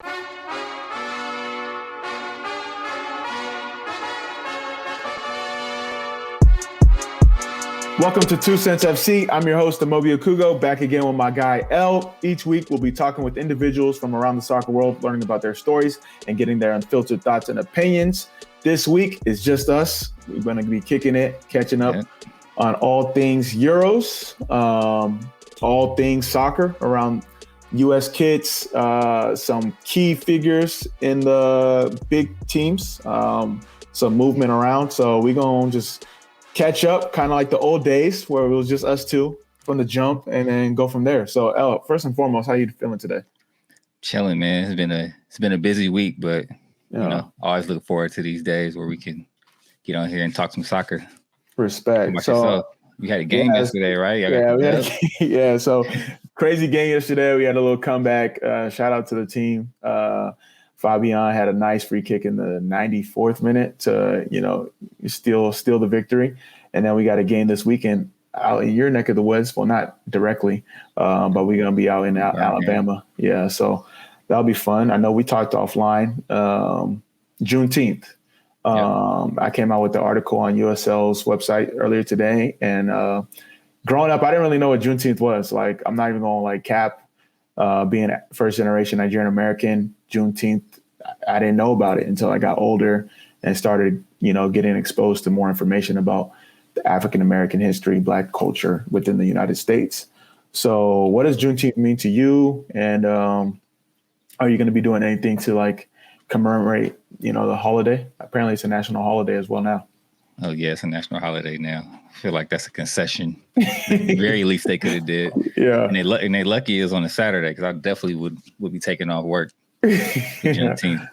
Welcome to 2Cents FC. I'm your host, Amobi Okugo, back again with my guy, L. Each week, we'll be talking with individuals from around the soccer world, learning about their stories and getting their unfiltered thoughts and opinions. This week is just us. We're going to be kicking it, catching up on all things Euros, all things soccer around U.S. kids, some key figures in the big teams, some movement around. So we're going to just catch up, kind of like the old days where it was just us two from the jump and then go from there. So, El, first and foremost, how are you feeling today? Chilling, man. It's been a busy week, but you know, I always look forward to these days where we can get on here and talk some soccer. Respect. So yourself? You had a game yesterday, right? So crazy game yesterday. We had a little comeback. Shout out to the team. Fabian had a nice free kick in the 94th minute to, steal the victory. And then we got a game this weekend out in your neck of the woods. Well, not directly, but we're going to be out in Alabama. Yeah, so that'll be fun. I know we talked offline. Juneteenth. I came out with the article on USL's website earlier today. And growing up, I didn't really know what Juneteenth was. Like, I'm not even going to cap being a first generation Nigerian American. Juneteenth, I didn't know about it until I got older and started, getting exposed to more information about the African American history, Black culture within the United States. So what does Juneteenth mean to you? And are you going to be doing anything to commemorate, the holiday? Apparently it's a national holiday as well now. Oh yeah, it's a national holiday now. I feel like that's a concession. At the very least they could have did. Yeah. And they lucky is on a Saturday because I definitely would be taking off work. Juneteenth.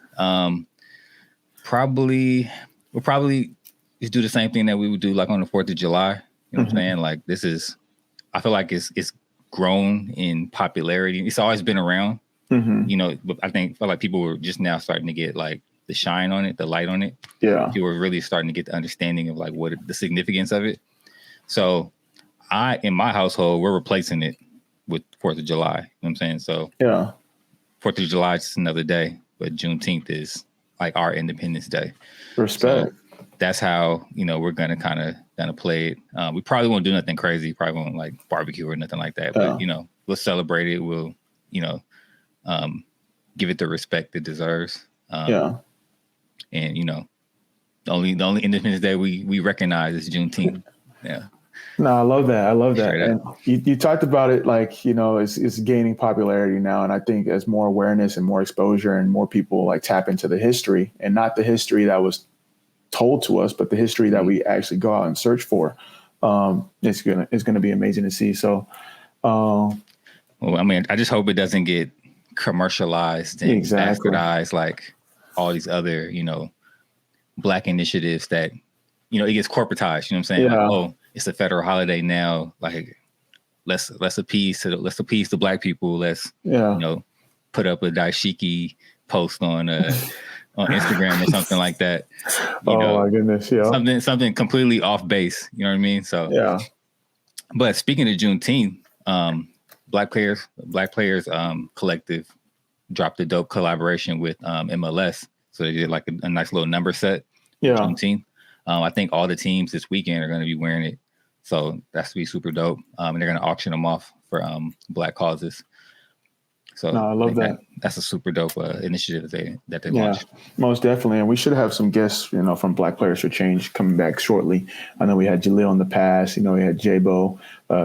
We'll probably just do the same thing that we would do like on the 4th of July. You know what I'm saying? Like I feel like it's grown in popularity. It's always been around, but I feel like people were just now starting to get like the shine on it, the light on it. Yeah. People were really starting to get the understanding of like what the significance of it. So in my household, we're replacing it with 4th of July. You know what I'm saying? So yeah. 4th of July is just another day, but Juneteenth is like our Independence Day. Respect. So that's how, we're going to kind of play it. We probably won't do nothing crazy. Probably won't like barbecue or nothing like that. But, we'll celebrate it. We'll, give it the respect it deserves. And, the only Independence Day we recognize is Juneteenth. Yeah. No, I love that. And you talked about it it's gaining popularity now. And I think as more awareness and more exposure and more people tap into the history and not the history that was told to us, but the history that we actually go out and search for, it's gonna be amazing to see. So, well, I mean, I just hope it doesn't get commercialized and bastardized like all these other, Black initiatives that, it gets corporatized. You know what I'm saying? Yeah. Like, it's a federal holiday now. Like, let's appease the Black people. Let's put up a dashiki post on Instagram or something like that. My goodness, yeah. Something completely off base. You know what I mean? So yeah. But speaking of Juneteenth, Black Players Collective dropped a dope collaboration with MLS. So they did like a nice little number set. Yeah. Juneteenth. I think all the teams this weekend are going to be wearing it. So that's to be super dope. And they're going to auction them off for Black causes. So I love that. That's a super dope initiative that they launched. Most definitely. And we should have some guests, from Black Players for Change coming back shortly. I know we had Jaleel in the past, we had Jabo,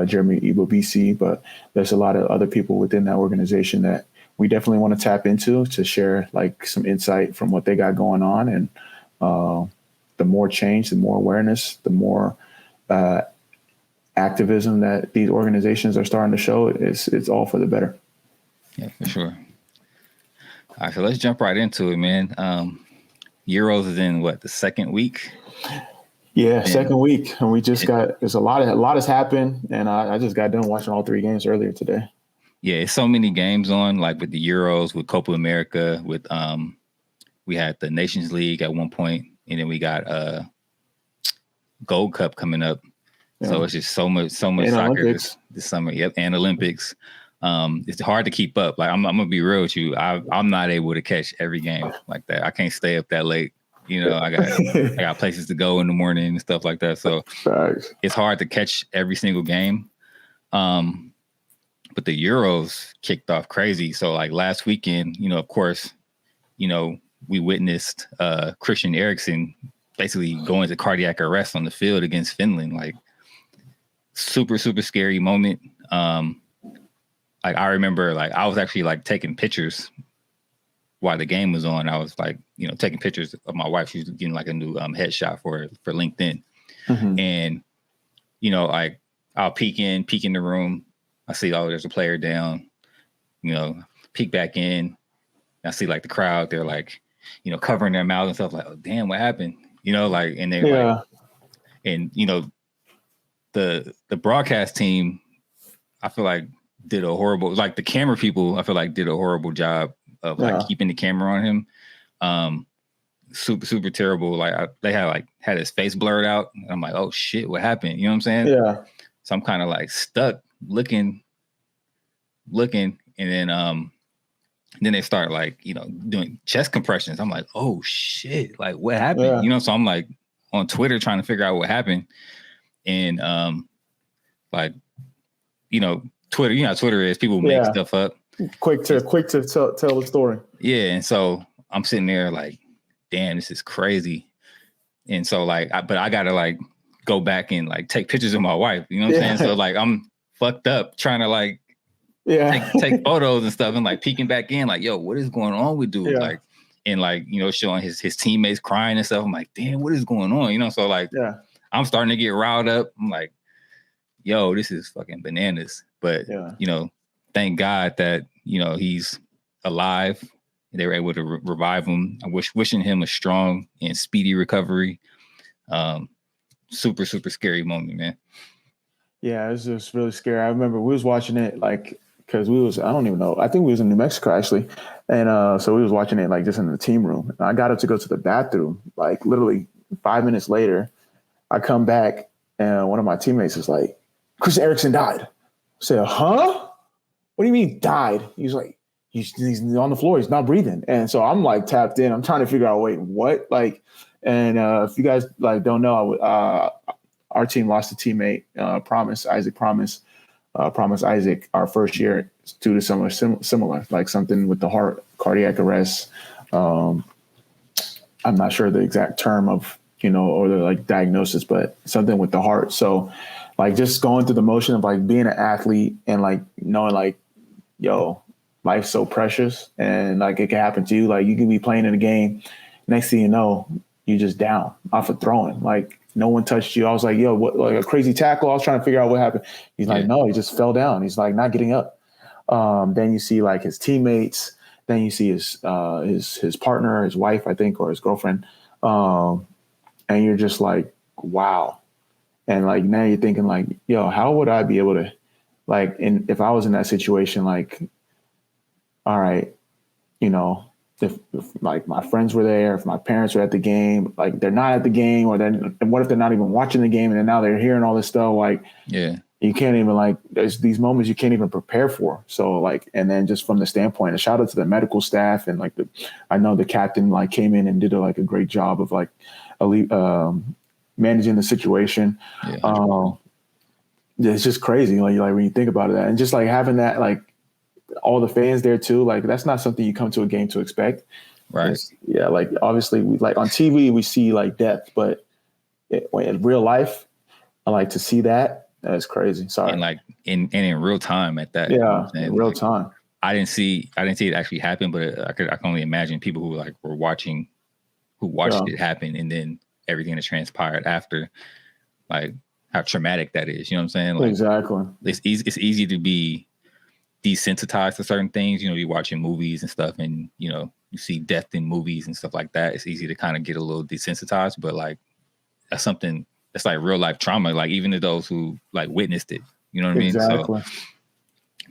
Jeremy Ebo BC, but there's a lot of other people within that organization that we definitely want to tap into to share some insight from what they got going on. And the more change, the more awareness, the more activism that these organizations are starting to show, it's all for the better. Yeah, for sure. All right, so let's jump right into it, man. Euros is in the second week? Yeah, second week. And we just there's a lot has happened. And I just got done watching all 3 games earlier today. Yeah, it's so many games on, like with the Euros, with Copa America, with we had the Nations League at one point, and then we got Gold Cup coming up. Yeah. So it's just so much and soccer Olympics. this summer. Yep, and Olympics. It's hard to keep up. Like I'm gonna be real with you. I'm not able to catch every game like that. I can't stay up that late. You know, I got places to go in the morning and stuff like that. So it's hard to catch every single game. But the Euros kicked off crazy. So like last weekend, you know, of course, you know, we witnessed Christian Eriksen basically going to cardiac arrest on the field against Finland. Like super, super scary moment. Like I remember like I was actually like taking pictures while the game was on. I was like, you know, taking pictures of my wife. She was getting like a new headshot for LinkedIn. And, you know, like I'll peek in the room. I see, oh, there's a player down, you know, peek back in. I see like the crowd, they're like, you know, covering their mouths and stuff like, oh, damn, what happened? You know, like, and they're like, and, you know, the broadcast team, I feel like did a horrible, like the camera people, I feel like did a horrible job of like keeping the camera on him. Super, super terrible. Like they had his face blurred out. And I'm like, oh shit, what happened? You know what I'm saying? Yeah. So I'm kind of like stuck looking, and then they start like, you know, doing chest compressions. I'm like, oh shit, like what happened? Yeah. You know, so I'm like on Twitter trying to figure out what happened. And like, you know, Twitter, you know how Twitter is, people make stuff up. Quick to tell the story. Yeah. And so I'm sitting there like, damn, this is crazy. And so like, but I gotta like go back and like take pictures of my wife. You know what I'm saying? So like I'm fucked up trying to like take photos and stuff and like peeking back in like, yo, what is going on with dude? Like, and like, you know, showing his teammates crying and stuff. I'm like, damn, what is going on? You know, so like I'm starting to get riled up. I'm like, yo, this is fucking bananas. But you know, thank God that, you know, he's alive. They were able to revive him. I wishing him a strong and speedy recovery. Super, super scary moment, man. Yeah, it was just really scary. I remember we was watching it like, because I don't even know. I think we was in New Mexico actually. And so we was watching it like just in the team room. And I got up to go to the bathroom, like literally 5 minutes later. I come back and one of my teammates is like, Chris Eriksen died. I said, huh? What do you mean died? He's like, he's on the floor. He's not breathing. And so I'm like tapped in. I'm trying to figure out, wait, what? Like, and if you guys like don't know, our team lost a teammate, Promise Isaac, our first year due to something similar, like something with the heart, cardiac arrest. I'm not sure the exact term of, you know, or the like diagnosis, but something with the heart. So like just going through the motion of like being an athlete and like knowing like, yo, life's so precious and like it can happen to you. Like you can be playing in a game. Next thing you know, you just down off of throwing. Like no one touched you. I was like, yo, what, like a crazy tackle? I was trying to figure out what happened. He's like, no, he just fell down. He's like not getting up. Then you see like his teammates. Then you see his partner, his wife, I think, or his girlfriend. And you're just like, wow. And like now you're thinking like, yo, how would I be able to like, and if I was in that situation, like, all right, you know, if like my friends were there, if my parents were at the game, like they're not at the game, or then what if they're not even watching the game and then now they're hearing all this stuff? Like, you can't even like, there's these moments you can't even prepare for. So like, and then just from the standpoint, a shout out to the medical staff and like I know the captain like came in and did a great job of like managing the situation. It's just crazy. Like when you think about that and just like having that, like, all the fans there too, like that's not something you come to a game to expect, right? Like obviously we like on TV we see like death, but in real life, I like to see that. That's crazy. Sorry. And like in real time at that. In real time. I didn't see it actually happen, but I can only imagine people who like were watching, who watched it happen, and then everything that transpired after, like how traumatic that is. You know what I'm saying? Like, exactly. It's easy to be desensitized to certain things. You know, you're watching movies and stuff and, you know, you see death in movies and stuff like that. It's easy to kind of get a little desensitized, but like that's something that's like real life trauma, like even to those who like witnessed it, you know what I mean? Exactly.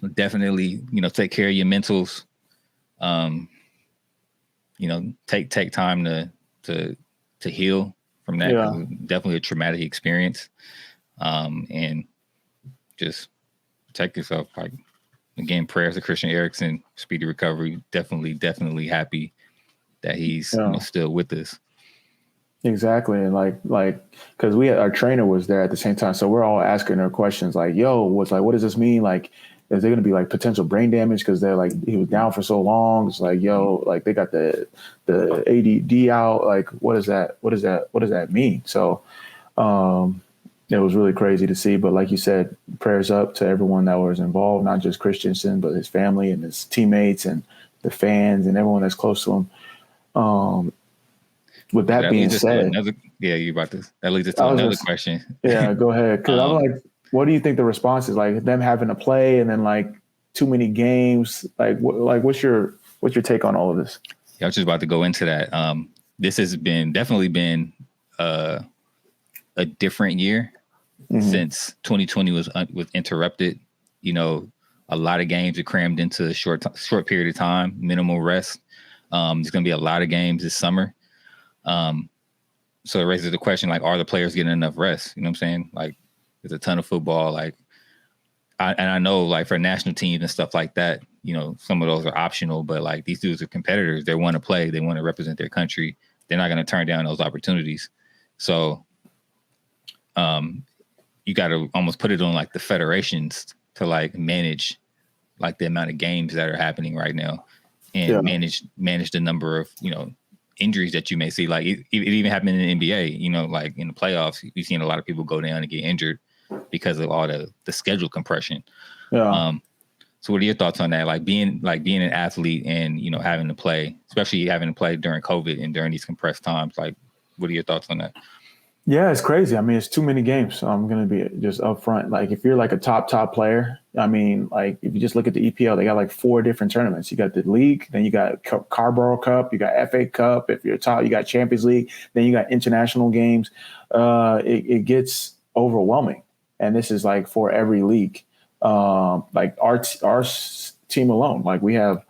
So definitely, you know, take care of your mentals. You know, take time to heal from that. Definitely a traumatic experience. And just protect yourself. Like, again, prayers to Christian Eriksen, speedy recovery. Definitely happy that he's still with us. Exactly. And like, cause our trainer was there at the same time. So we're all asking her questions like, yo, what does this mean? Like, is there going to be like potential brain damage? Cause they're like, he was down for so long. It's like, yo, like they got the ADD out. Like, what does that mean? So, it was really crazy to see, but like you said, prayers up to everyone that was involved, not just Christensen, but his family and his teammates and the fans and everyone that's close to him. With that being said, that leads us to another question. Yeah, go ahead. Because I'm like, what do you think the response is? Like them having to play and then like too many games. Like, what's your take on all of this? Yeah, I was just about to go into that. This has definitely been a different year since 2020 was interrupted. You know, a lot of games are crammed into a short period of time, minimal rest. There's going to be a lot of games this summer. So it raises the question, like, are the players getting enough rest? You know what I'm saying? Like, there's a ton of football. Like, I know, like, for national teams and stuff like that, you know, some of those are optional, but like these dudes are competitors. They want to play. They want to represent their country. They're not going to turn down those opportunities. So, you got to almost put it on like the federations to like manage like the amount of games that are happening right now and manage the number of, you know, injuries that you may see. Like it even happened in the NBA, you know, like in the playoffs, we've seen a lot of people go down and get injured because of all the schedule compression. Yeah. So what are your thoughts on that? Like being an athlete and, you know, having to play, especially having to play during COVID and during these compressed times. Like, what are your thoughts on that? Yeah, it's crazy. I mean, it's too many games. So I'm going to be just upfront. Like if you're like a top player, I mean, like if you just look at the EPL, they got like 4 different tournaments. You got the league, then you got Carabao Cup, you got FA Cup. If you're top, you got Champions League, then you got international games. It gets overwhelming. And this is like for every league. Like our team alone, like we had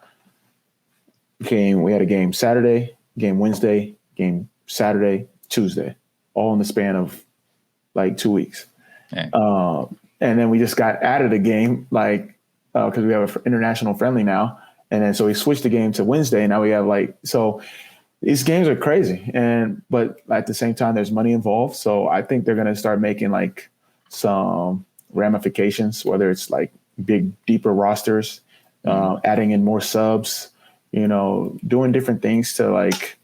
a game Saturday, game Wednesday, game Saturday, Tuesday, all in the span of like 2 weeks. Okay. And then we just got added a game, like, because we have an international friendly now. And then so we switched the game to Wednesday. And now we have so these games are crazy. But at the same time, there's money involved. So I think they're going to start making like some ramifications, whether it's like big, deeper rosters, adding in more subs, you know, doing different things to like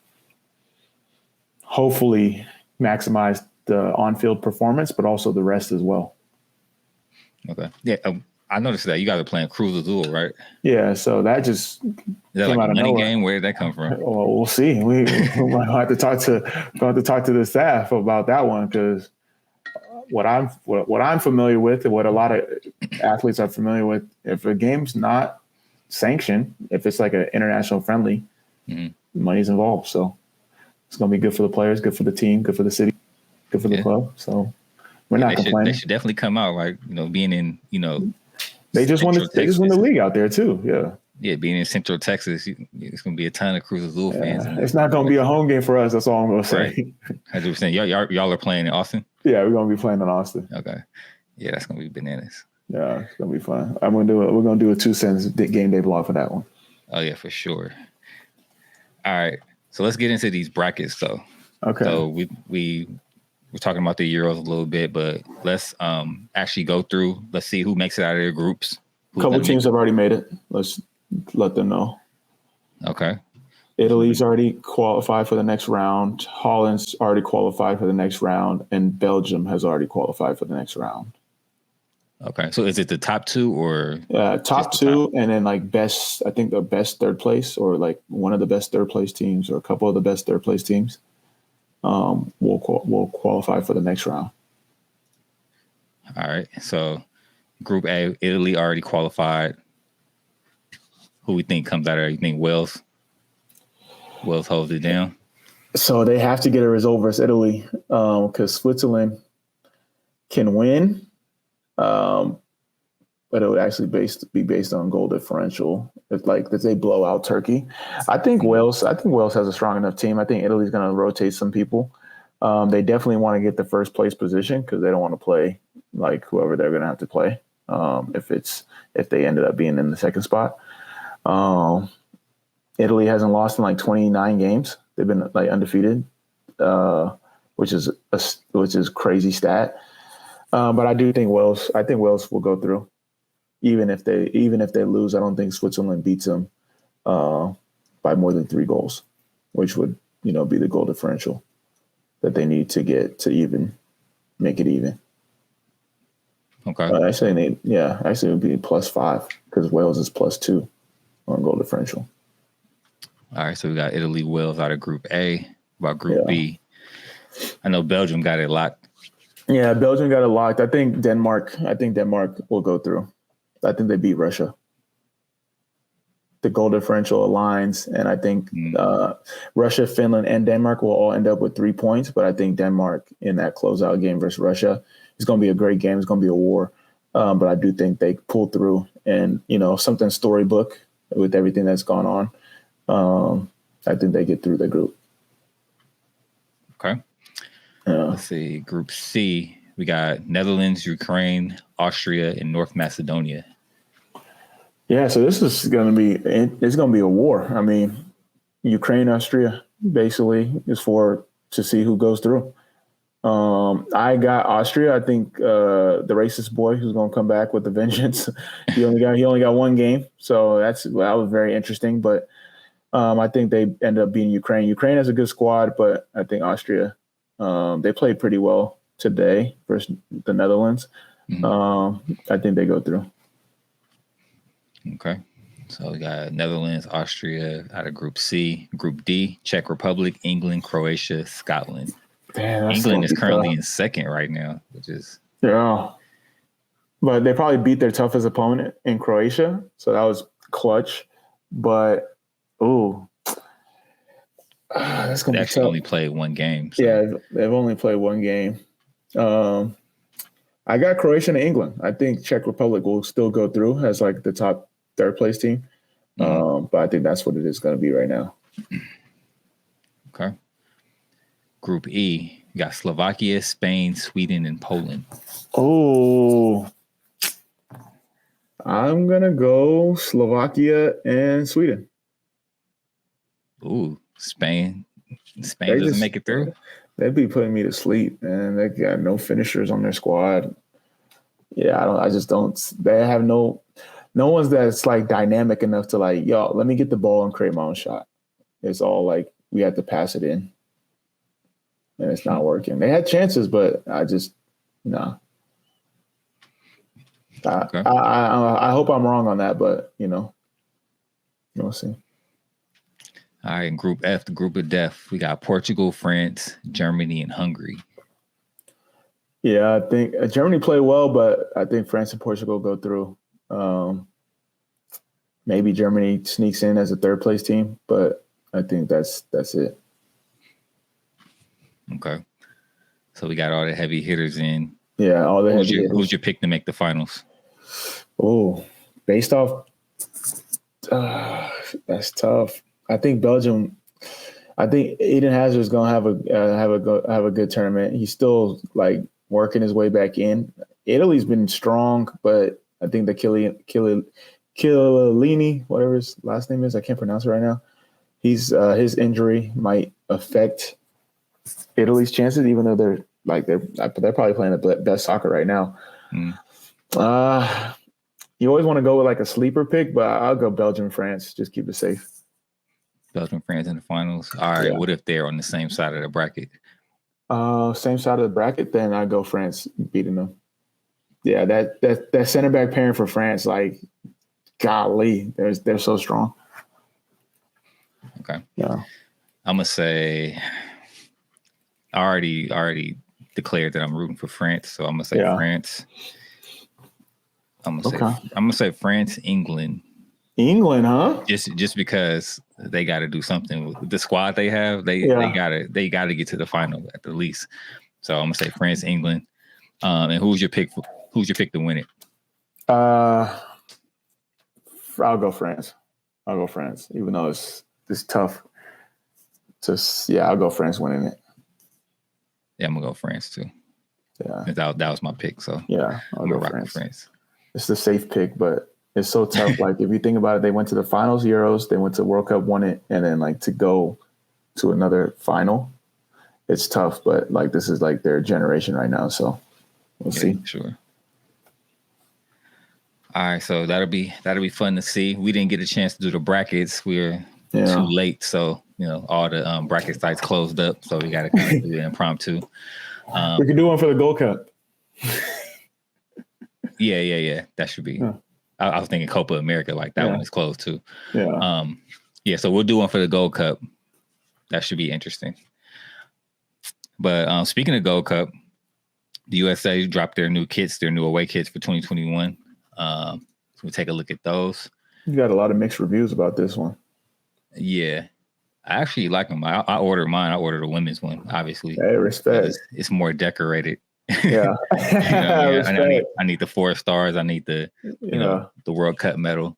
hopefully maximize the on-field performance, but also the rest as well. Okay. Yeah. I noticed that you guys are playing Cruz Azul, right? Yeah. So that just is that like a money game? Where did that come from? Well, we'll see. We might have to talk to the staff about that one, because what I'm familiar with and what a lot of athletes are familiar with, if a game's not sanctioned, if it's like an international friendly, money's involved. So it's going to be good for the players, good for the team, good for the city, good for the club. So we're not complaining. They should definitely come out, like, you know, being in, you know, they just won the league out there too. Yeah. Yeah, being in Central Texas, it's going to be a ton of Cruz Azul fans. It's not going to be a home game for us. That's all I'm going to say. Right. 100%. Y'all are playing in Austin? Yeah, we're going to be playing in Austin. Okay. Yeah, that's going to be bananas. Yeah, it's going to be fun. We're going to do a 2 cents game day vlog for that one. Oh, yeah, for sure. All right. So let's get into these brackets, though. Okay. So we're talking about the Euros a little bit, but let's actually go through. Let's see who makes it out of their groups. A couple teams have already made it. Let's let them know. Okay. Italy's already qualified for the next round. Holland's already qualified for the next round. And Belgium has already qualified for the next round. Okay. So is it the top 2 or? Top 2 and then like best, I think the best third place, or like one of the best third place teams or a couple of the best third place teams will qualify for the next round. All right. So Group A, Italy already qualified. Who we think comes out of there? You think Wales holds it down? So they have to get a result versus Italy, because Switzerland can win, but it would actually be based on goal differential. If they blow out Turkey, I think Wales has a strong enough team. I think Italy's going to rotate some people. They definitely want to get the first place position because they don't want to play like whoever they're going to have to play. if they ended up being in the second spot. Italy hasn't lost in like 29 games. They've been like undefeated, which is crazy stat. But I do think Wales. I think Wales will go through, even if they lose. I don't think Switzerland beats them by more than 3 goals, which would be the goal differential that they need to get to make it even. Okay. Actually, it would be +5 because Wales is +2 on goal differential. All right, so we got Italy, Wales out of Group A. About Group B, I know Belgium got it locked. Yeah, Belgium got it locked. I think Denmark will go through. I think they beat Russia. The goal differential aligns, and I think Russia, Finland, and Denmark will all end up with 3 points. But I think Denmark in that closeout game versus Russia is going to be a great game. It's going to be a war. But I do think they pull through, and something storybook with everything that's gone on. I think they get through the group. Okay. Let's see. Group C, we got Netherlands, Ukraine, Austria, and North Macedonia. Yeah, so this is going to be a war. I mean, Ukraine, Austria, basically is to see who goes through. I got Austria. I think the racist boy who's going to come back with a vengeance. He only got 1 game, so that was very interesting. But I think they end up beating Ukraine. Ukraine has a good squad, but I think Austria, they played pretty well today versus the Netherlands. I think they go through. Okay. So we got Netherlands, Austria out of Group C. Group D, Czech Republic, England, Croatia, Scotland. Damn, England is currently in second right now, which is... Yeah. But they probably beat their toughest opponent in Croatia, so that was clutch. But, that's going to be actually tough. Only played 1 game. So. Yeah, they've only played 1 game. I got Croatia and England. I think Czech Republic will still go through as like the top 3rd place team. But I think that's what it is going to be right now. Okay. Group E, you got Slovakia, Spain, Sweden, and Poland. Oh, I'm going to go Slovakia and Sweden. Ooh, Spain. Spain doesn't make it through. They'd be putting me to sleep, man. They got no finishers on their squad. Yeah, I just don't. They have no one's that's like dynamic enough to like, yo, let me get the ball and create my own shot. It's all like we have to pass it in, and it's not working. They had chances, but I just no. Okay. I hope I'm wrong on that, but we'll see. All right, in Group F, the group of death, we got Portugal, France, Germany, and Hungary. Yeah, I think Germany played well, but I think France and Portugal go through. Maybe Germany sneaks in as a 3rd place team, but I think that's it. Okay. So we got all the heavy hitters in. Yeah, all the heavy hitters. Who's your pick to make the finals? Oh, based off, that's tough. I think Belgium. I think Eden Hazard's gonna have a good tournament. He's still like working his way back in. Italy's been strong, but I think the Chiellini, whatever his last name is, I can't pronounce it right now. His injury might affect Italy's chances, even though they're probably playing the best soccer right now. You always want to go with like a sleeper pick, but I'll go Belgium, France. Just keep it safe. Belgium, France in the finals. All right. Yeah. What if they're on the same side of the bracket? Same side of the bracket, then I go France beating them. Yeah, that center back pairing for France, like, golly, they're so strong. Okay. Yeah. I'm gonna say I already declared that I'm rooting for France, so I'm gonna say France. I'm gonna say France, England. England, huh? Just because they got to do something with the squad they have. They gotta get to the final at the least. So I'm gonna say France, England. And who's your pick to win it? I'll go France. Even though it's tough. I'll go France winning it. Yeah, I'm gonna go France too. Yeah, that was my pick. So yeah, I'm gonna rock France. it's the safe pick, but it's so tough. Like if you think about it, they went to the finals, Euros, they went to World Cup, won it, and then like to go to another final, it's tough. But like this is like their generation right now, so we'll see. Sure. All right, so that'll be fun to see. We didn't get a chance to do the brackets. We're too late, so all the bracket sites closed up, so we got to kind of do it impromptu. We can do one for the Gold Cup. Yeah. That should be. I was thinking Copa America, like that one is closed too. Yeah. So we'll do one for the Gold Cup. That should be interesting. But speaking of Gold Cup, the USA dropped their new away kits for 2021. So we'll take a look at those. You got a lot of mixed reviews about this one. Yeah. I actually like them. I ordered mine. I ordered a women's one, obviously. Hey, respect. It's more decorated. Yeah. I need the 4 stars. I need the the World Cup medal.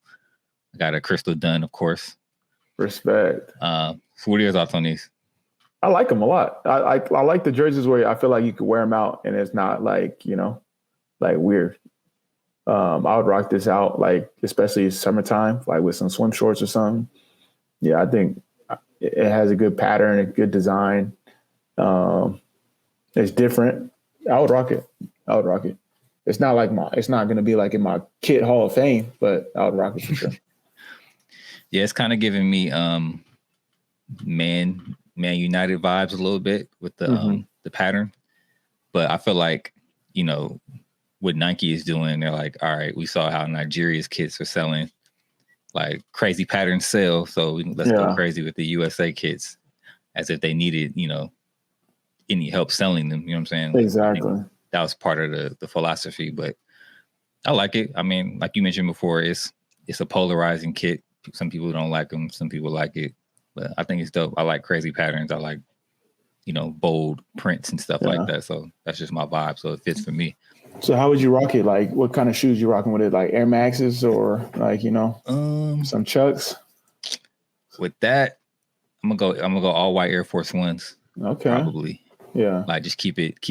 I got a crystal done, of course. Respect. So what are your thoughts on these? I like them a lot. I like the jerseys where I feel like you could wear them out and it's not like, like weird. I would rock this out, like, especially summertime, like with some swim shorts or something. Yeah, I think it has a good pattern, a good design. It's different. I would rock it. It's not going to be like in my kit Hall of Fame, but I would rock it for sure. Yeah, it's kind of giving me Man United vibes a little bit with the pattern. But I feel like, what Nike is doing, they're like, all right, we saw how Nigeria's kits are selling, like crazy pattern sale. So let's go crazy with the USA kits, as if they needed, any help selling them. You know what I'm saying? Exactly. That was part of the philosophy, but I like it. I mean, like you mentioned before, it's a polarizing kit. Some people don't like them. Some people like it, but I think it's dope. I like crazy patterns. I like, bold prints and stuff like that. So that's just my vibe. So it fits for me. So how would you rock it? Like, what kind of shoes you rocking with it? Like Air Maxes or like, some Chucks? With that, I'm gonna go all white Air Force Ones. Okay. Probably. Yeah. Like just keep it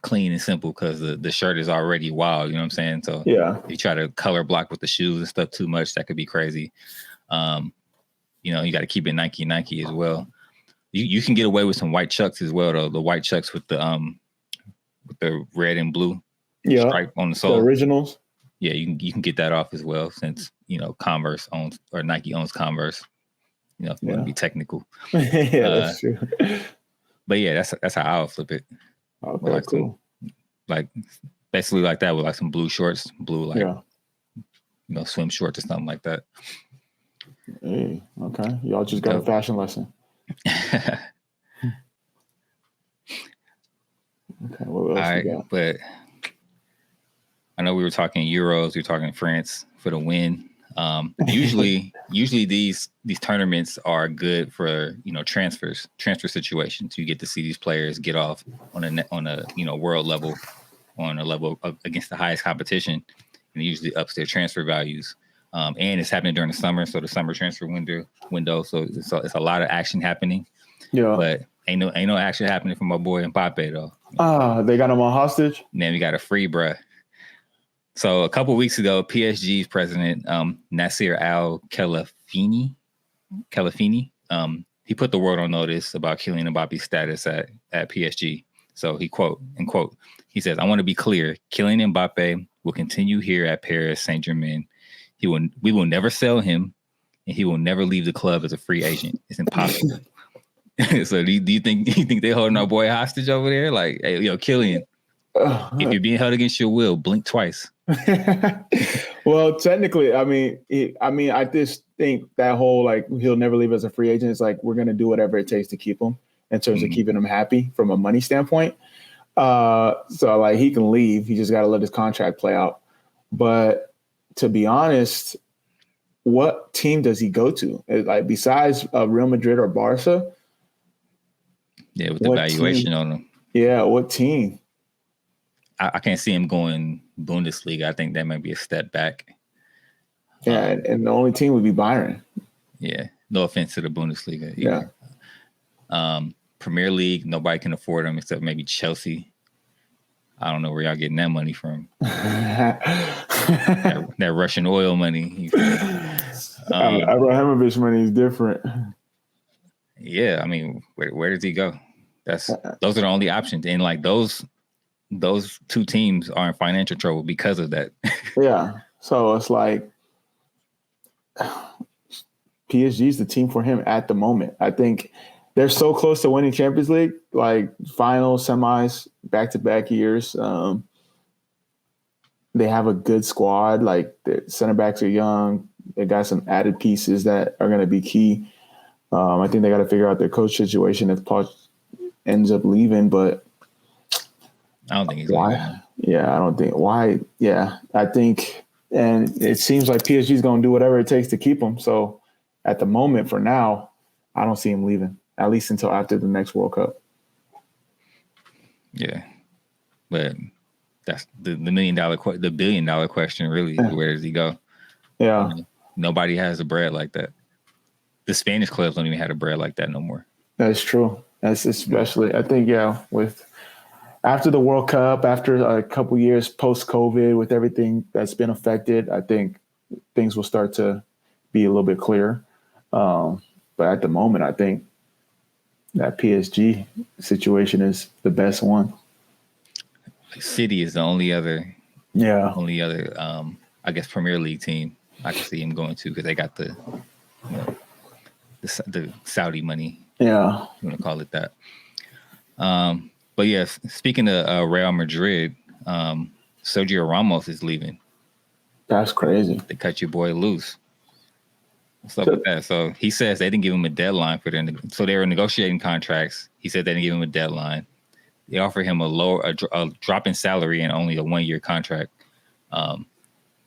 clean and simple because the shirt is already wild. You know what I'm saying? So if you try to color block with the shoes and stuff too much, that could be crazy. You got to keep it Nike as well. You can get away with some white Chucks as well, though. The white Chucks with the red and blue stripe on the sole. The originals. Yeah, you can get that off as well since Converse owns or Nike owns Converse. If you want to be technical. Yeah, that's true. But yeah, that's how I'll flip it. Okay, like cool. Like basically like that with like some blue shorts, swim shorts or something like that. Hey, okay. Y'all just got a fashion lesson. Okay, what else we got? But I know we were talking Euros, we were talking France for the win. Usually these tournaments are good for transfer situations. You get to see these players get off on a world level, on a level against the highest competition, and it usually ups their transfer values. And it's happening during the summer, so the summer transfer window. So it's a lot of action happening. Yeah, but ain't no action happening for my boy Mbappe though. They got him on hostage. Man, we got a free bruh. So a couple of weeks ago, PSG's president, Nasser Al-Khelaifi, he put the world on notice about Kylian Mbappe's status at PSG. So he he says, "I want to be clear. Kylian Mbappe will continue here at Paris Saint-Germain. We will never sell him, and he will never leave the club as a free agent. It's impossible." So do you think they're holding our boy hostage over there? Like, hey, Kylian, if you're being held against your will, blink twice. Well, technically, I just think that whole like he'll never leave as a free agent is like we're gonna do whatever it takes to keep him in terms of keeping him happy from a money standpoint. So like he can leave, he just got to let his contract play out. But to be honest, what team does he go to? Like besides Real Madrid or Barca? Yeah, with the valuation on him. Yeah, what team? I can't see him going Bundesliga. I think that might be a step back. Yeah, and the only team would be Bayern. Yeah, no offense to the Bundesliga either. Yeah. Premier League, nobody can afford him except maybe Chelsea. I don't know where y'all getting that money from. that Russian oil money. Abramovich money is different. Yeah, I mean, where does he go? Those are the only options, and like those two teams are in financial trouble because of that. Yeah, so it's like PSG is the team for him at the moment. I think they're so close to winning Champions League, like finals, semis, back-to-back years. They have a good squad. Like the center backs are young. They got some added pieces that are going to be key. I think they got to figure out their coach situation if Paul ends up leaving, but I don't think he's why. Leaving. Yeah, I don't think why. Yeah, I think, and it seems like PSG is going to do whatever it takes to keep him. So at the moment, for now, I don't see him leaving, at least until after the next World Cup. Yeah, but that's the $1 million, the $1 billion question, really. Yeah. Where does he go? Yeah, nobody has a bread like that. The Spanish clubs don't even have a bread like that no more. That's true. That's especially, I think, with after the World Cup, after a couple years post-COVID, with everything that's been affected, I think things will start to be a little bit clearer. But at the moment, I think that PSG situation is the best one. City is the only other, I guess, Premier League team I can see him going to because they got the Saudi money. Yeah, you want to call it that. But yes, speaking of Real Madrid, Sergio Ramos is leaving. That's crazy. They cut your boy loose. What's up with that? So he says they didn't give him a deadline for their. So they were negotiating contracts. He said they didn't give him a deadline. They offered him a drop in salary and only a 1-year contract.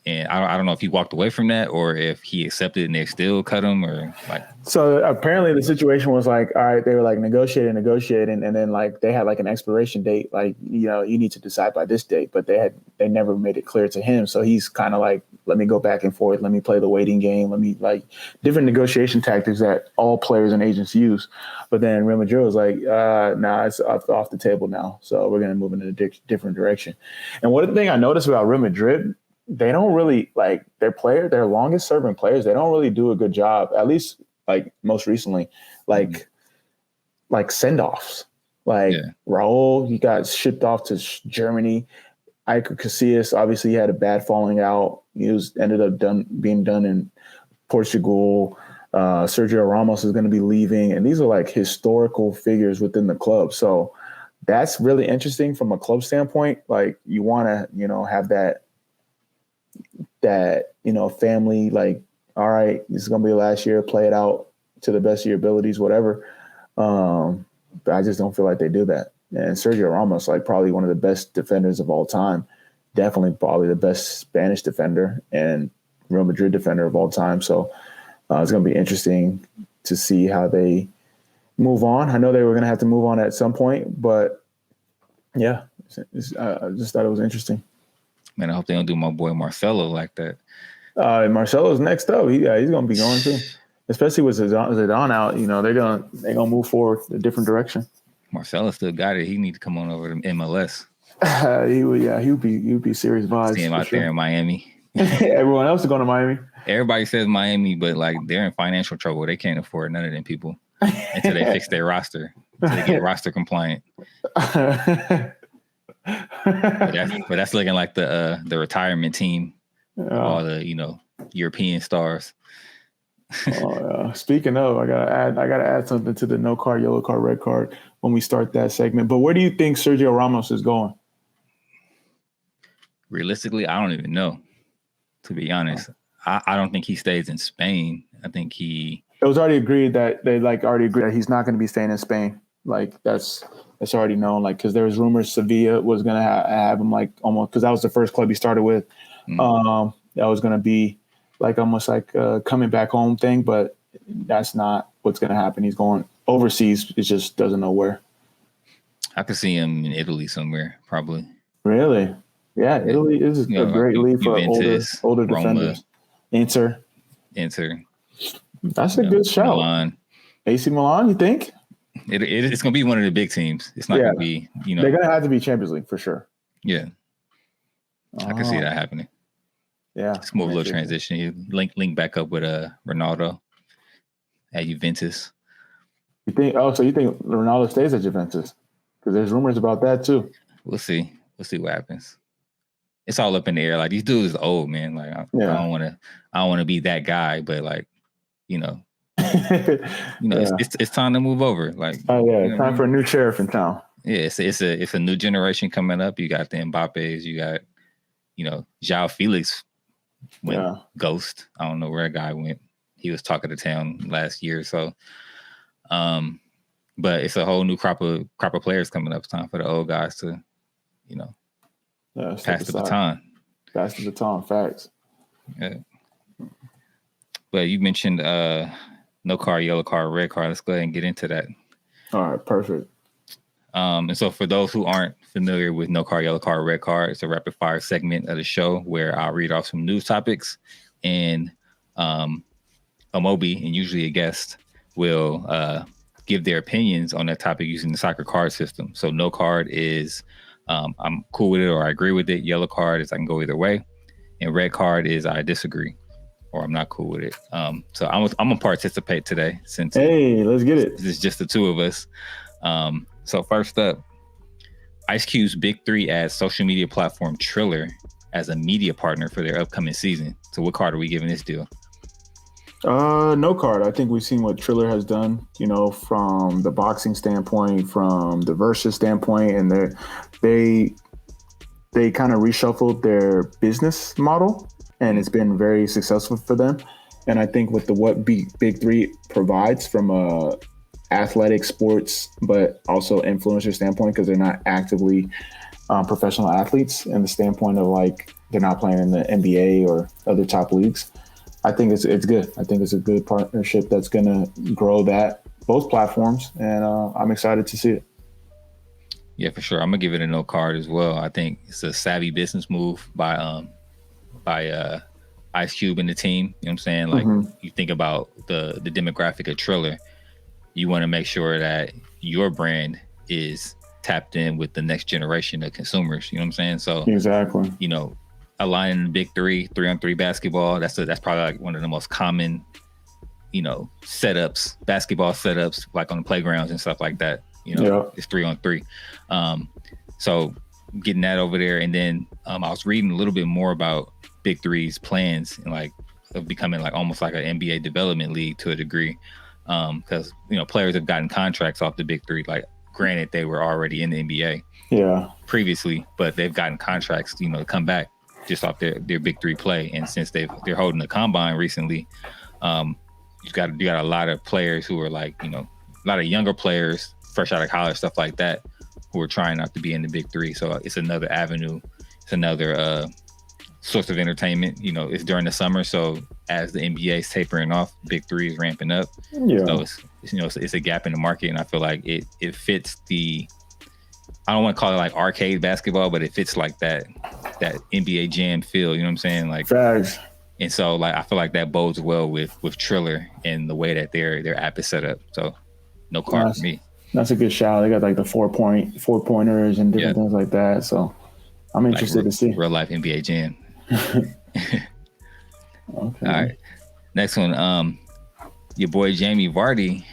And I don't know if he walked away from that or if he accepted and they still cut him or like. So apparently the situation was like, all right, they were like negotiating, and then like they had like an expiration date, like, you need to decide by this date, but they never made it clear to him. So he's kind of like, let me go back and forth. Let me play the waiting game. Let me like different negotiation tactics that all players and agents use. But then Real Madrid was like, nah, it's off the table now. So we're going to move in a different direction. And one thing I noticed about Real Madrid, they don't really like their longest serving players. They don't really do a good job, at least like most recently, like send offs. Like Raul, he got shipped off to Germany. Iker Casillas, obviously, he had a bad falling out. He ended up being done in Portugal. Sergio Ramos is going to be leaving, and these are like historical figures within the club. So that's really interesting from a club standpoint. Like you want to, have that family, like, all right, this is going to be last year, play it out to the best of your abilities, whatever. But I just don't feel like they do that. And Sergio Ramos, like probably one of the best defenders of all time, definitely probably the best Spanish defender and Real Madrid defender of all time. So it's going to be interesting to see how they move on. I know they were going to have to move on at some point, but yeah, I just thought it was interesting. Man, I hope they don't do my boy Marcelo like that. Marcelo's next up. He's going to be going too, especially with Zidane out. They're gonna move forward a different direction. Marcelo still got it. He need to come on over to MLS. He would be serious vibes. See him out there in Miami. Everyone else is going to Miami. Everybody says Miami, but like they're in financial trouble. They can't afford none of them people until they fix their roster. Until they get roster compliant. But that's looking like the retirement team. All the European stars. Speaking of, I gotta add something to the no card, yellow card, red card when we start that segment. But where do you think Sergio Ramos is going? Realistically, I don't even know. To be honest, I don't think he stays in Spain. I think it was already agreed that he's not going to be staying in Spain. Like that's already known. Like because there was rumors Sevilla was going to have him like almost because that was the first club he started with. That was going to be like almost like a coming back home thing, but that's not what's going to happen. He's going overseas. It just doesn't know where. I could see him in Italy somewhere, probably. Really? Yeah, Italy is a great league for older defenders. Inter. That's a good shout. Milan. AC Milan, you think? It's going to be one of the big teams. It's not going to be, They're going to have to be Champions League for sure. Yeah, I can see that happening. Yeah, Smooth little transition. You link back up with Ronaldo at Juventus. You think? Oh, so you think Ronaldo stays at Juventus? Because there's rumors about that too. We'll see. We'll see what happens. It's all up in the air. Like these dudes is old, man. Like I don't want to be that guy, but like, it's time to move over. Like, time for a new sheriff in town. Yeah, it's a new generation coming up. You got the Mbappes, you got, João Felix went ghost. I don't know where that guy went. He was talking to town last year or so. But it's a whole new crop of players coming up. It's time for the old guys to, pass the baton. Pass the baton, facts. Yeah. But you mentioned no card, yellow card, red card. Let's go ahead and get into that. All right, perfect. And so for those who aren't familiar with no card, yellow card, red card, it's a rapid fire segment of the show where I'll read off some news topics and Amobi, and usually a guest, will give their opinions on that topic using the soccer card system. So no card is I'm cool with it or I agree with it. Yellow card is I can go either way. And red card is I disagree or I'm not cool with it. So I'm gonna participate today since let's get it. It's just the two of us. So first up, Ice Cube's Big Three adds social media platform Triller as a media partner for their upcoming season. So what card are we giving this deal? No card. I think we've seen what Triller has done, from the boxing standpoint, from the versus standpoint, and they kind of reshuffled their business model, and it's been very successful for them. And I think with what Big Three provides from a athletic sports, but also influencer standpoint, because they're not actively professional athletes, in the standpoint of like they're not playing in the NBA or other top leagues. I think it's good. I think it's a good partnership that's going to grow both platforms, and I'm excited to see it. Yeah, for sure. I'm gonna give it a no card as well. I think it's a savvy business move by Ice Cube and the team. You know what I'm saying? Like you think about the demographic of Triller, you want to make sure that your brand is tapped in with the next generation of consumers. You know what I'm saying? So exactly. Aligning the Big Three, 3-on-3 basketball. That's probably like one of the most common, setups, basketball setups, like on the playgrounds and stuff like that. It's 3-on-3. So getting that over there, and then I was reading a little bit more about Big Three's plans and like of becoming like almost like an NBA development league to a degree, because players have gotten contracts off the Big Three. Like, granted, they were already in the NBA previously, but they've gotten contracts to come back just off their Big Three play. And since they're holding the combine recently, you got a lot of players who are like, a lot of younger players fresh out of college, stuff like that, who are trying not to be in the Big Three. So it's another avenue. It's another source of entertainment. It's during the summer, so as the NBA is tapering off, Big Three is ramping up. So it's a gap in the market, and I feel like it fits the, I don't want to call it like arcade basketball, but it fits like that NBA Jam feel, you know what I'm saying? Like facts. And so like I feel like that bodes well with Triller and the way that their app is set up. So no card for me. That's a good shout. They got like the 4 pointers and different things like that. So I'm interested to see real life NBA Jam. Okay. All right. Next one. Your boy Jamie Vardy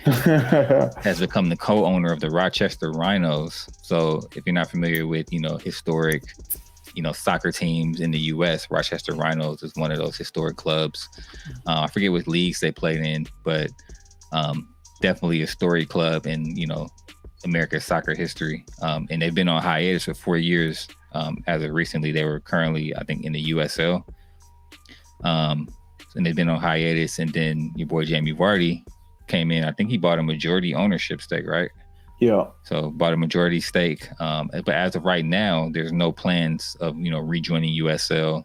has become the co-owner of the Rochester Rhinos. So if you're not familiar with, historic, soccer teams in the U.S., Rochester Rhinos is one of those historic clubs. I forget what leagues they played in, but definitely a storied club in, America's soccer history. And they've been on hiatus for 4 years. As of recently, they were currently, I think, in the USL. And they've been on hiatus, and then your boy Jamie Vardy came in. I think he bought a majority ownership stake, right? Yeah. So bought a majority stake. But as of right now, there's no plans of, rejoining USL.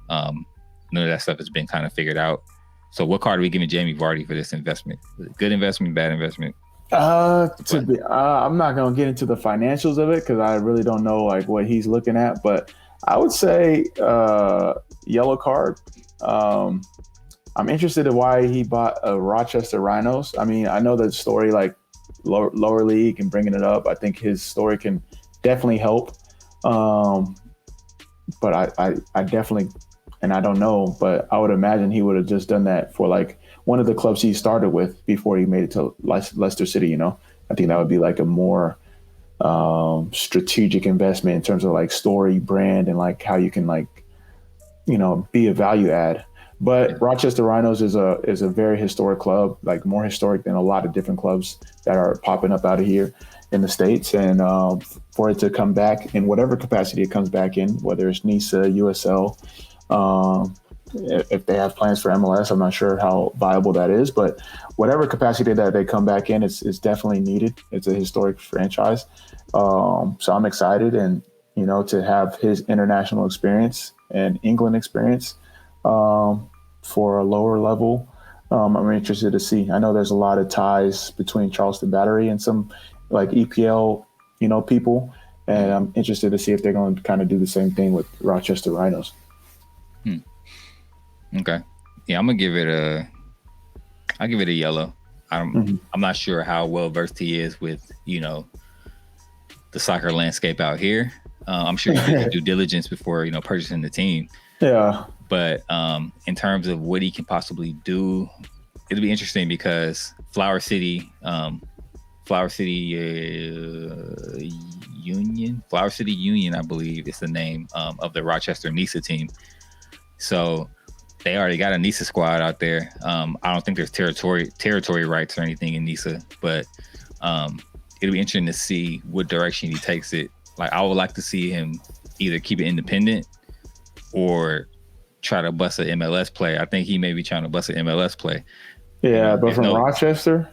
None of that stuff has been kind of figured out. So what card are we giving Jamie Vardy for this investment? Good investment, bad investment? I'm not going to get into the financials of it because I really don't know like what he's looking at, but I would say yellow card. I'm interested in why he bought a Rochester Rhinos. I mean, I know the story, like lower league and bringing it up. I think his story can definitely help. but I definitely, and I don't know, but I would imagine he would have just done that for like one of the clubs he started with before he made it to Leicester City. I think that would be like a more strategic investment in terms of like story, brand, and like how you can like be a value add. But Rochester Rhinos is a very historic club, like more historic than a lot of different clubs that are popping up out of here in the States. And for it to come back in whatever capacity it comes back in, whether it's NISA, USL, if they have plans for MLS, I'm not sure how viable that is, but whatever capacity that they come back in, it's definitely needed. It's a historic franchise. So I'm excited, and to have his international experience and England experience for a lower level. I'm interested to see. I know there's a lot of ties between Charleston Battery and some like EPL, people, and I'm interested to see if they're going to kind of do the same thing with Rochester Rhinos. Okay, yeah, I'll give it a yellow. I'm not sure how well versed he is with the soccer landscape out here. I'm sure he did due diligence before purchasing the team. Yeah. But in terms of what he can possibly do, it'll be interesting because Flower City Union, I believe is the name of the Rochester NISA team. So they already got a NISA squad out there. I don't think there's territory rights or anything in NISA, but it'll be interesting to see what direction he takes it. Like, I would like to see him either keep it independent or try to bust an MLS play. I think he may be trying to bust an MLS play. Yeah, but from Rochester?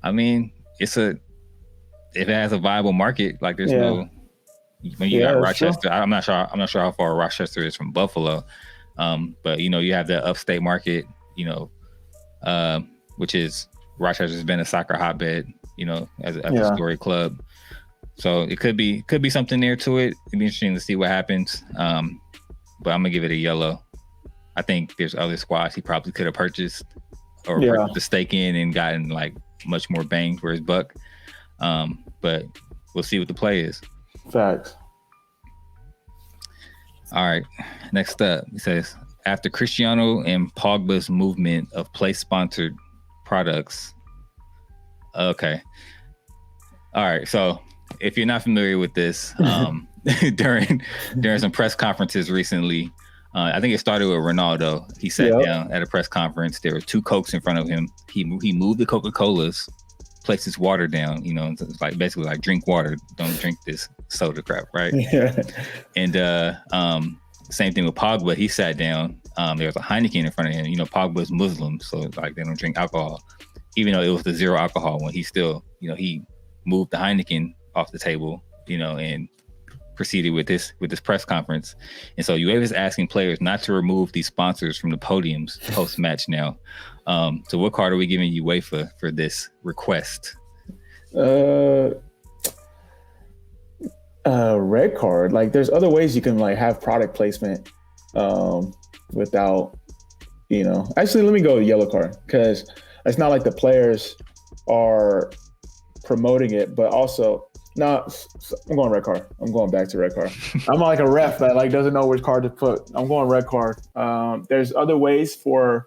I mean, if it has a viable market, like there's no, when you got Rochester, I'm not sure how far Rochester is from Buffalo. But you have the upstate market, which is Rochester's been a soccer hotbed, as a historic club. So it could be something there to it. It'd be interesting to see what happens. But I'm gonna give it a yellow. I think there's other squads he probably could have purchased or purchased the stake in and gotten like much more bang for his buck. But we'll see what the play is. Facts. All right. Next up, he says, after Cristiano and Pogba's movement of place-sponsored products. Okay. All right. So if you're not familiar with this, during some press conferences recently, I think it started with Ronaldo. He sat down at a press conference. There were 2 Cokes in front of him. He moved the Coca-Colas, placed his water down. It's like basically like drink water. Don't drink this soda crap, right? Yeah. And same thing with Pogba. He sat down. There was a Heineken in front of him. Pogba's Muslim, so like they don't drink alcohol. Even though it was the 0 alcohol one, he still, he moved the Heineken off the table, and proceeded with this press conference. And so UEFA is asking players not to remove these sponsors from the podiums post-match now. So what card are we giving UEFA for this request? Red card. Like, there's other ways you can like have product placement without, Actually, let me go with yellow card, because it's not like the players are promoting it, but also I'm going red card. I'm going back to red card. I'm like a ref that like doesn't know which card to put. I'm going red card. There's other ways for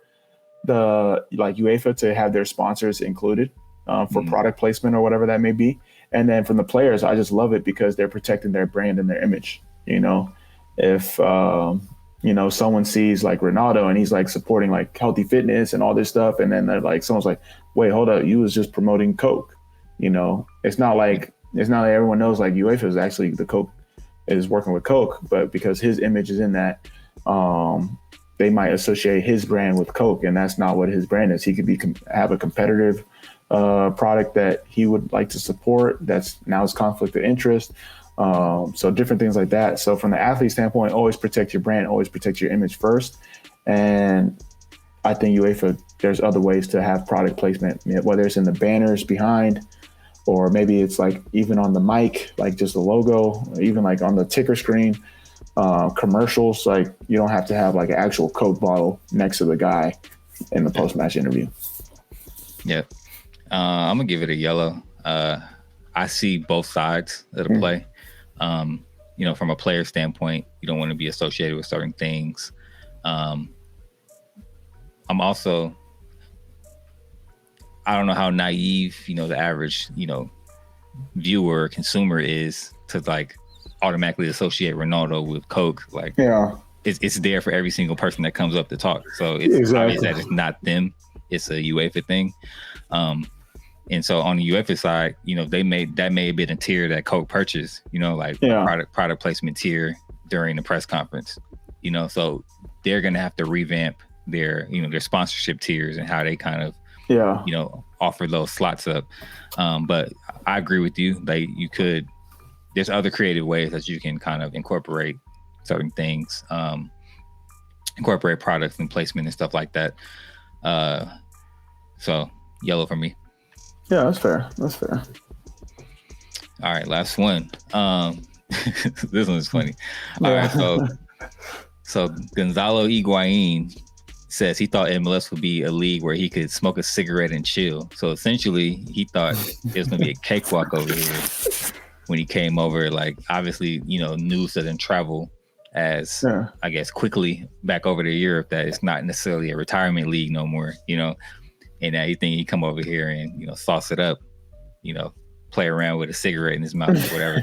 the like UEFA to have their sponsors included for product placement or whatever that may be. And then from the players, I just love it because they're protecting their brand and their image. If someone sees like Ronaldo and he's like supporting like healthy fitness and all this stuff, and then they're like, someone's like, wait, hold up, you was just promoting Coke. It's not like everyone knows like UEFA is actually the Coke is working with Coke, but because his image is in that, they might associate his brand with Coke, and that's not what his brand is. He could have a competitive product that he would like to support. That's now his conflict of interest. So different things like that. So from the athlete standpoint, always protect your brand, always protect your image first. And I think UEFA, there's other ways to have product placement, whether it's in the banners behind, or maybe it's like even on the mic, like just the logo, or even like on the ticker screen, commercials. Like you don't have to have like an actual Coke bottle next to the guy in the post-match interview. Yeah. I'm gonna give it a yellow. I see both sides of the play. from a player standpoint, you don't want to be associated with certain things. I'm also, I don't know how naive, the average, viewer or consumer is to like automatically associate Ronaldo with Coke. Like, it's there for every single person that comes up to talk. So it's obvious that it's not them. It's a UEFA thing. And so on the UEFA side, they may have been a tier that Coke purchased, product placement tier during the press conference, so they're going to have to revamp their, their sponsorship tiers and how they kind of, offer those slots up. But I agree with you. Like there's other creative ways that you can kind of incorporate certain things, incorporate products and placement and stuff like that. So yellow for me. Yeah, that's fair. All right, last one. This one's funny. All right, so Gonzalo Higuain says he thought MLS would be a league where he could smoke a cigarette and chill. So essentially, he thought it was going to be a cakewalk over here when he came over. Like, obviously, news doesn't travel as, I guess, quickly back over to Europe, that it's not necessarily a retirement league no more, and now you think he come over here and, sauce it up, play around with a cigarette in his mouth or whatever.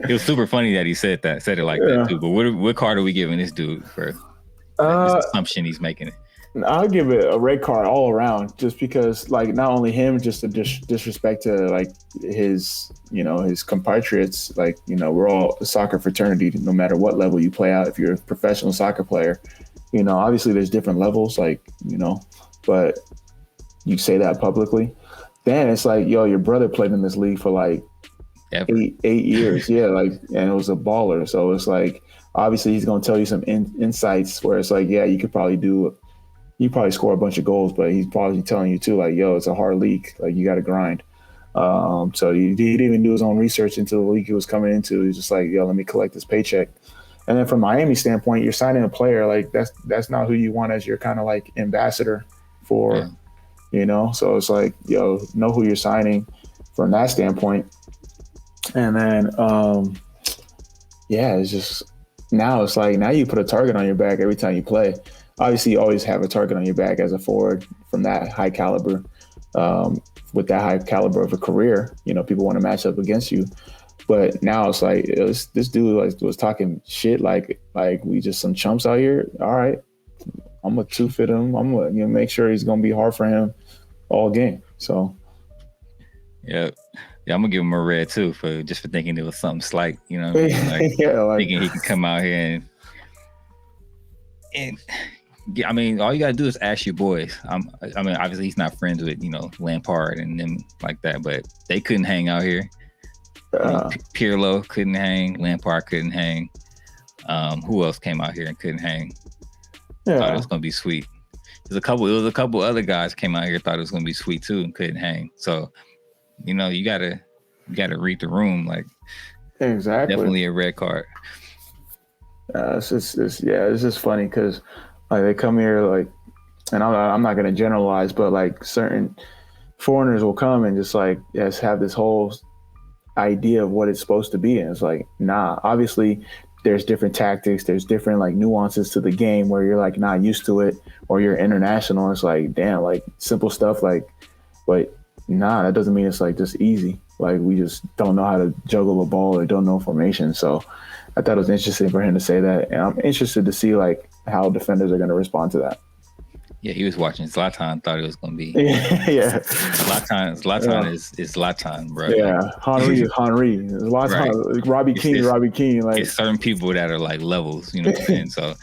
It was super funny that he said it like that too. But what card are we giving this dude for this assumption he's making? I'll give it a red card all around, just because, like, not only him, just a disrespect to like his compatriots. Like, we're all a soccer fraternity, no matter what level you play out. If you're a professional soccer player, obviously there's different levels, like, but you say that publicly, then it's like, yo, your brother played in this league for like 8 years. Yeah. Like, and it was a baller. So it's like, obviously he's going to tell you some insights where it's like, yeah, you probably score a bunch of goals, but he's probably telling you too, like, yo, it's a hard league. Like, you got to grind. So he didn't even do his own research into the league he was coming into. He's just like, yo, let me collect this paycheck. And then from Miami standpoint, you're signing a player, like that's not who you want as your kind of like ambassador for, so it's like, yo, know who you're signing from that standpoint. And then, it's just, now it's like, now you put a target on your back every time you play. Obviously, you always have a target on your back as a forward from that high caliber, with that high caliber of a career. People want to match up against you. But now it's like, this dude was talking shit like we just some chumps out here. All right, I'm gonna two-fit him. I'm gonna make sure he's gonna be hard for him all game. So yeah, I'm gonna give him a red too for thinking it was something slight. Like, thinking he can come out here and I mean, all you gotta do is ask your boys. I mean, obviously he's not friends with Lampard and them like that, but they couldn't hang out here. Pirlo couldn't hang. Lampard couldn't hang. Who else came out here and couldn't hang? Thought it was gonna be sweet. It was a couple other guys came out here, thought it was gonna be sweet too, and couldn't hang. So, you gotta read the room. Like, exactly, definitely a red card. It's just funny because like they come here, like, and I'm not gonna generalize, but like certain foreigners will come and just like have this whole idea of what it's supposed to be, and it's like, nah. Obviously there's different tactics, there's different like nuances to the game where you're like not used to it, or you're international. It's like, damn, like simple stuff like, but nah, that doesn't mean it's like just easy. Like, we just don't know how to juggle a ball or don't know formation. So I thought it was interesting for him to say that, and I'm interested to see like how defenders are going to respond to that. Yeah, he was watching Zlatan, thought it was going to be. Yeah. Zlatan is Zlatan, bro. Yeah, Henry is Henry. Zlatan, right. Robbie Keane. Like, it's certain people that are like levels, you know what I'm saying? So,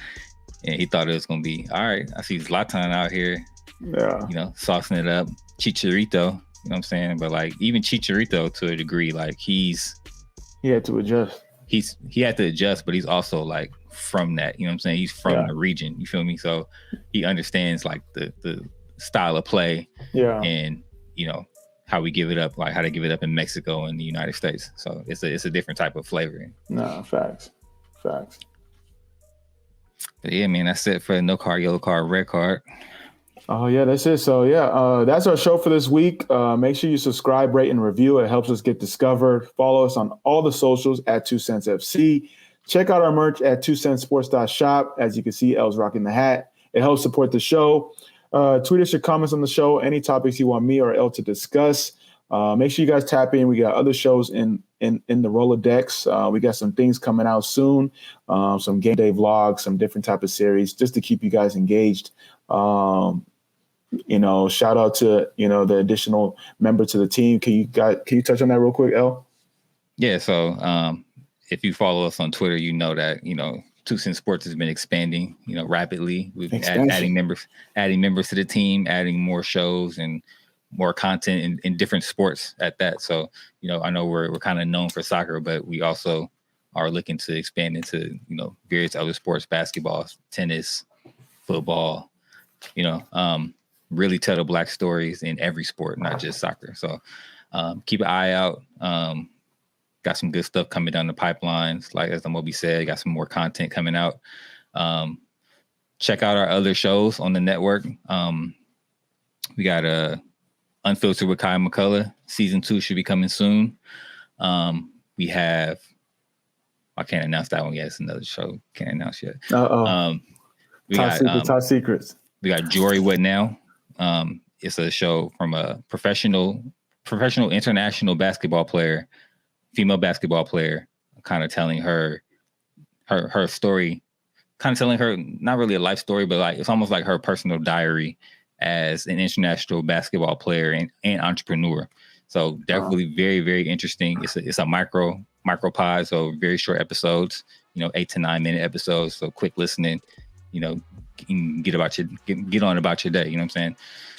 and he thought it was going to be, all right, I see Zlatan out here, saucing it up. Chicharito, you know what I'm saying? But like, even Chicharito to a degree, like he had to adjust. He had to adjust, but he's also like from that, you know what I'm saying? He's from the region, you feel me? So he understands like the style of play, and how we give it up, like how they give it up in Mexico and the United States. So it's a different type of flavor. No, facts. But yeah, man, that's it for no card, yellow card, red card. Oh yeah, that's it. So yeah, that's our show for this week. Make sure you subscribe, rate, and review. It helps us get discovered. Follow us on all the socials at 2Cents FC. Check out our merch at 2centsports.shop. As you can see, L's rocking the hat. It helps support the show. Tweet us your comments on the show, any topics you want me or L to discuss. Make sure you guys tap in. We got other shows in the Rolodex. We got some things coming out soon, some game day vlogs, some different type of series, just to keep you guys engaged. Shout out to the additional member to the team. Can you touch on that real quick, L? Yeah. So if you follow us on Twitter, you know that 2Cents Sports has been expanding, rapidly. We've been adding members to the team, adding more shows and more content in different sports at that. So, I know we're kind of known for soccer, but we also are looking to expand into, various other sports, basketball, tennis, football, really tell the Black stories in every sport, not just soccer. So keep an eye out. Got some good stuff coming down the pipelines. Like as Amobi said, got some more content coming out. Check out our other shows on the network. We got Unfiltered with Kai McCullough. Season 2 should be coming soon. We have, I can't announce that one yet. It's another show. Can't announce yet. Top secrets. We got Jory What Now? It's a show from a professional international basketball player, female basketball player, kind of telling her story, kind of telling her, not really a life story, but like it's almost like her personal diary as an international basketball player and entrepreneur. So definitely very, very interesting. It's a micro pod, so very short episodes, 8 to 9 minute episodes. So quick listening, get on about your day. You know what I'm saying?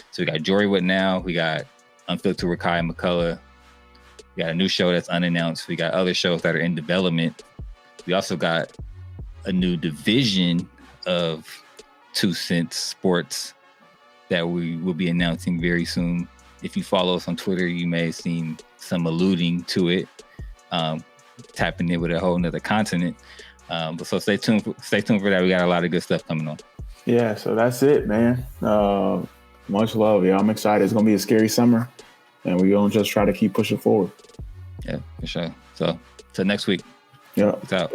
So we got Jory What Now? We got Unfiltered with Kai McCullough. We got a new show that's unannounced. We got other shows that are in development. We also got a new division of 2Cents Sports that we will be announcing very soon. If you follow us on Twitter, you may have seen some alluding to it, tapping in with a whole nother continent. But so stay tuned for that. We got a lot of good stuff coming on. Yeah, so that's it, man. Much love. Yeah, I'm excited. It's gonna be a scary summer, and we're gonna just try to keep pushing forward. Yeah, for sure. So till next week. Yeah. Peace out.